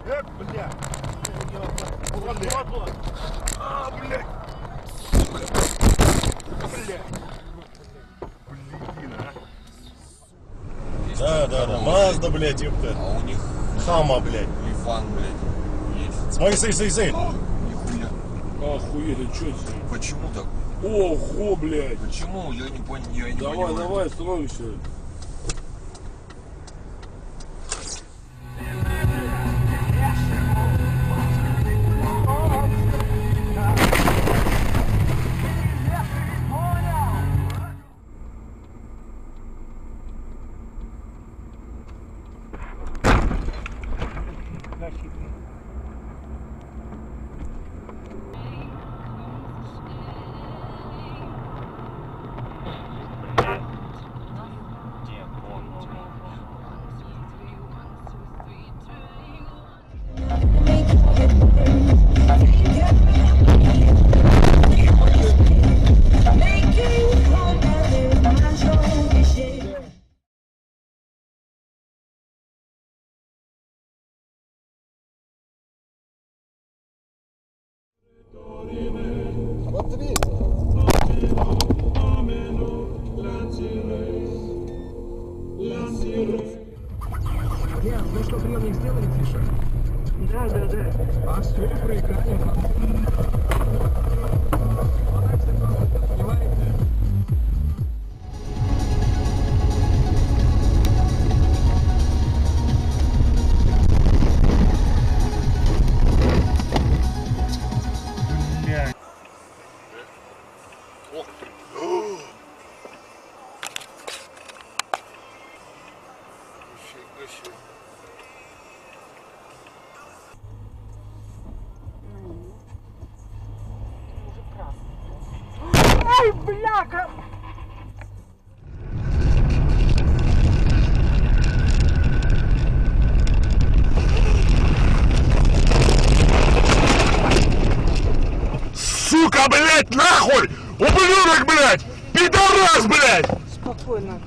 Бля. А, блядь. Блядь. Блин, а. Да. Мазда, блядь, ёпта. А у них Хама, блядь. Лифан, блядь, есть. Смотри, смотри. Нихуя. Охуеть, а чё это? Почему так? Ого, блядь. Почему? Я не понимаю. Давай, строимся. Нет, ну что, приемник сделали тише? Да. А все, проиграем. Понимаете? Ай, бляха! Сука, блядь, нахуй! Ублюдок, блядь! Пидорас, блядь! Спокойно.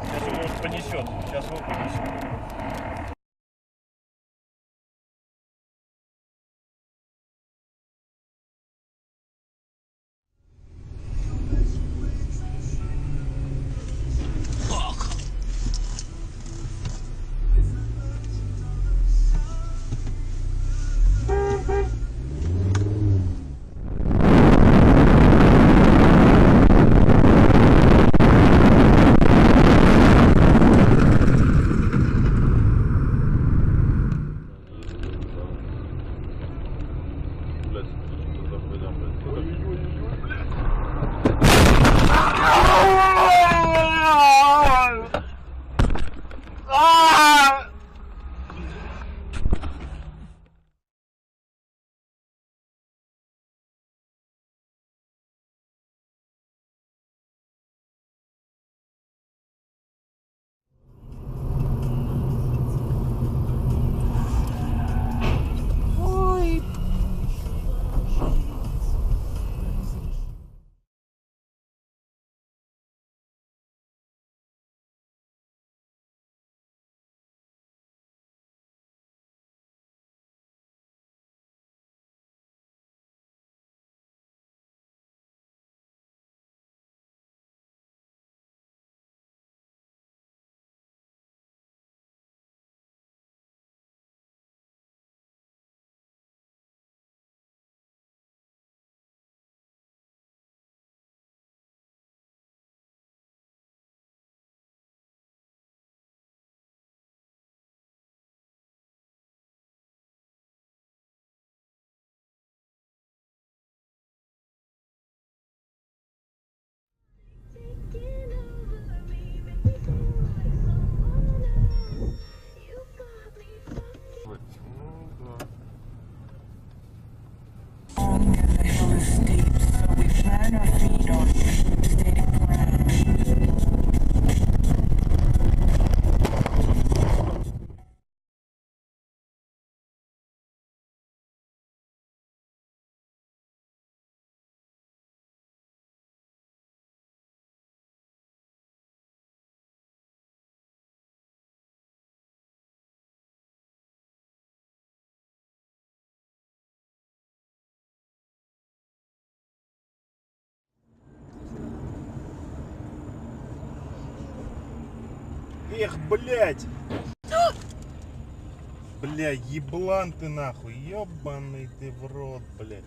Сейчас его понесет. Сейчас его понесет. Эх, блядь! Бля, еблан ты нахуй, ебаный ты в рот, блядь.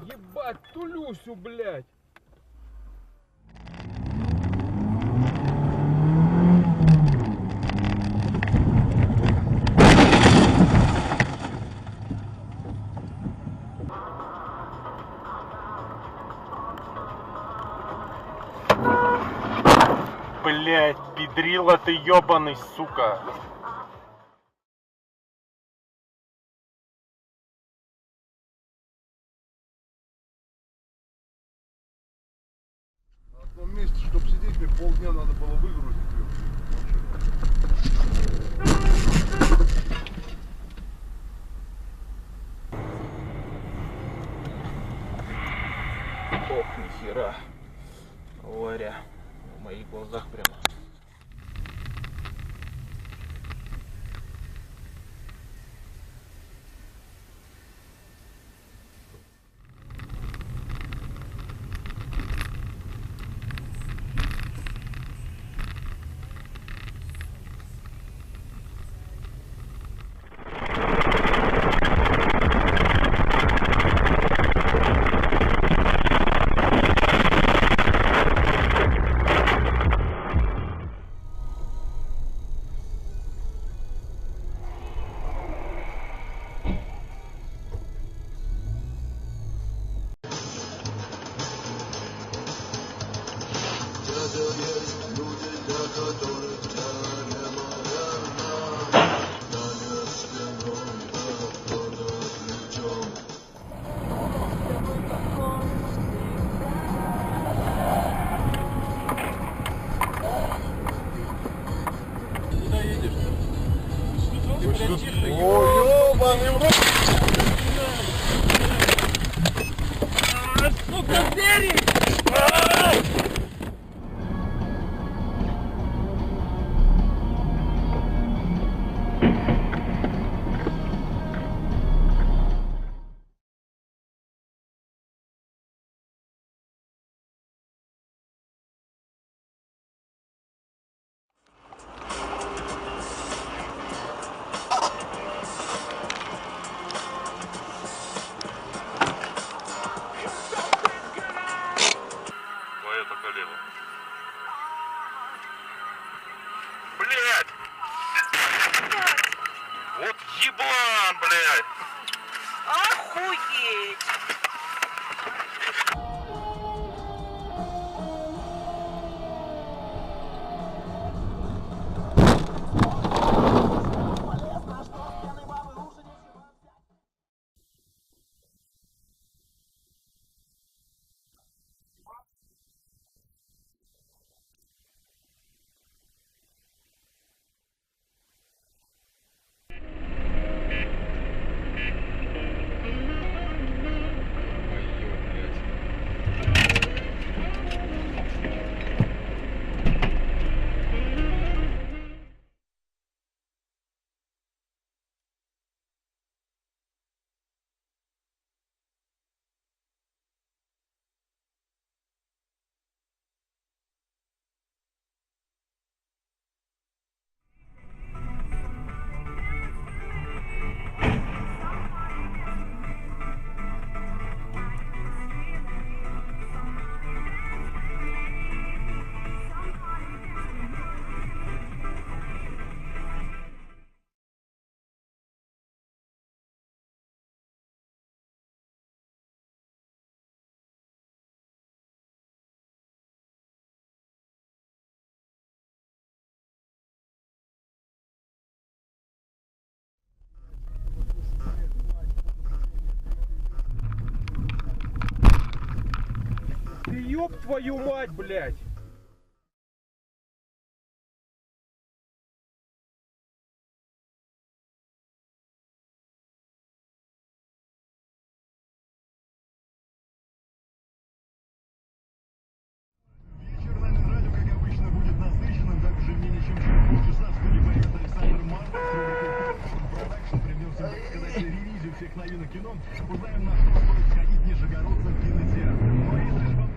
Ебать, Тулюсю, блядь! Блядь, педрила ты ебаный, сука. На одном месте, чтобы сидеть, мне полдня надо было выгрузить ее. Ох, нихера. Варя. В моих глазах прямо. эту коллегу. Блять! Вот еблан, блядь! Охуеть! Ты ёб твою мать, блядь! Вечер на Минрадио, как обычно, будет насыщенным. Также менее чем через полчаса в студии появится Александр Марков с рубрикой «Продакшн». Придется, так сказать, ревизию всех новинок кино. Узнаем, на что стоит сходить нижегородцам в кинотеатр. Но если же вам...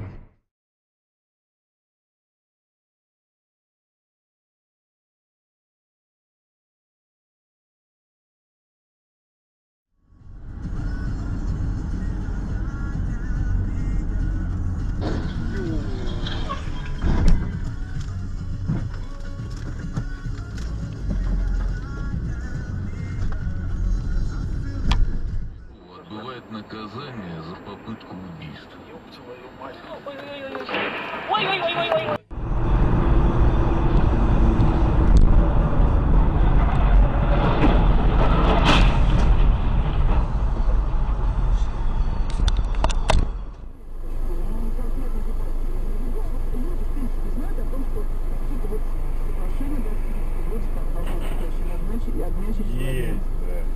Отбывает наказание за попытку убийства. Ой-ой-ой-ой-ой! Есть, да.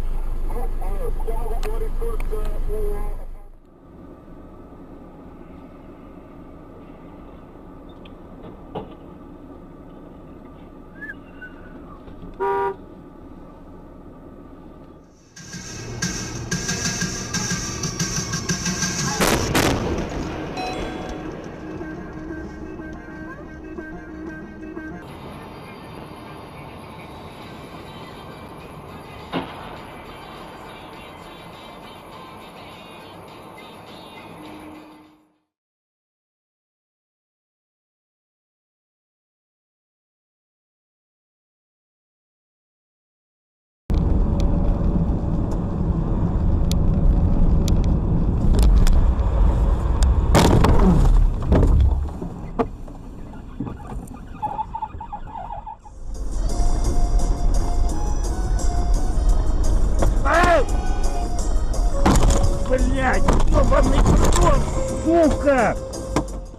Блять! Ёбаный кусок! Сука!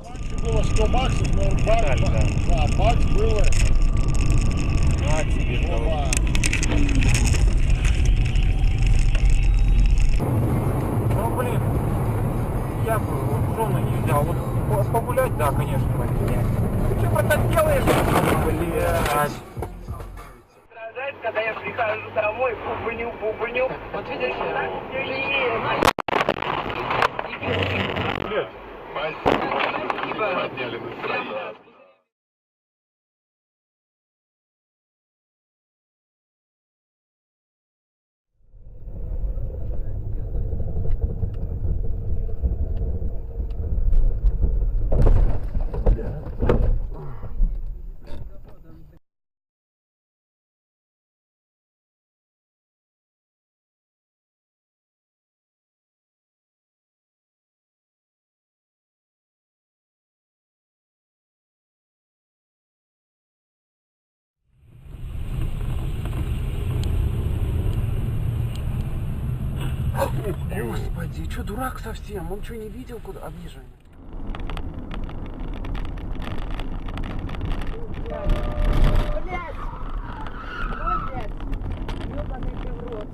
Раньше было 100 баксов, но бар, да, бакс было. На тебе, давай. Ну, блин, я бы вот жену не взял. Вот погулять, да, конечно, блядь. Ты что, брат, делаешь? Блядь. Страдает, когда я прихожу домой, бубню. Вот видишь, Подняли настроение. Господи, что, дурак совсем? Он что, не видел, куда объезжаем? Блядь! Ой, блядь! Ёбаный ты в рот.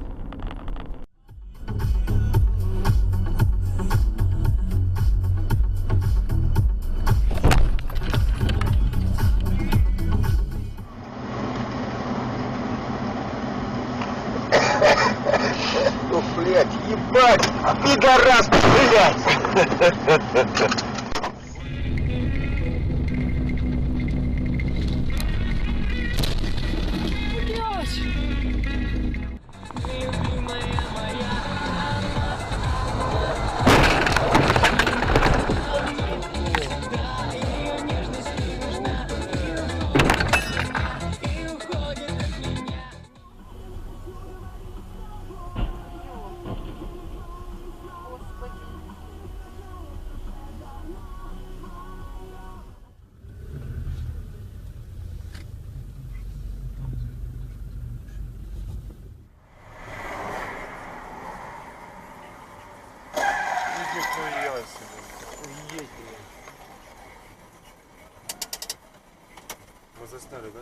Ну, блядь, ебать! Пидорас, блядь! Вы застали, да?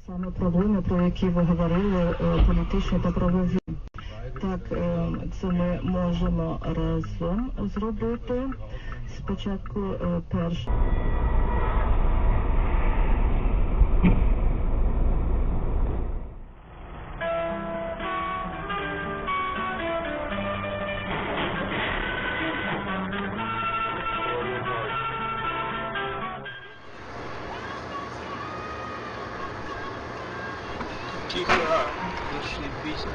Саме проблеми, про які ви говорили, політичні та правові. Так, це ми можемо разом зробити. Спочатку перше. Тихо, зашибись.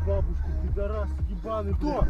Бабушку, пидорас, ебаный, кто?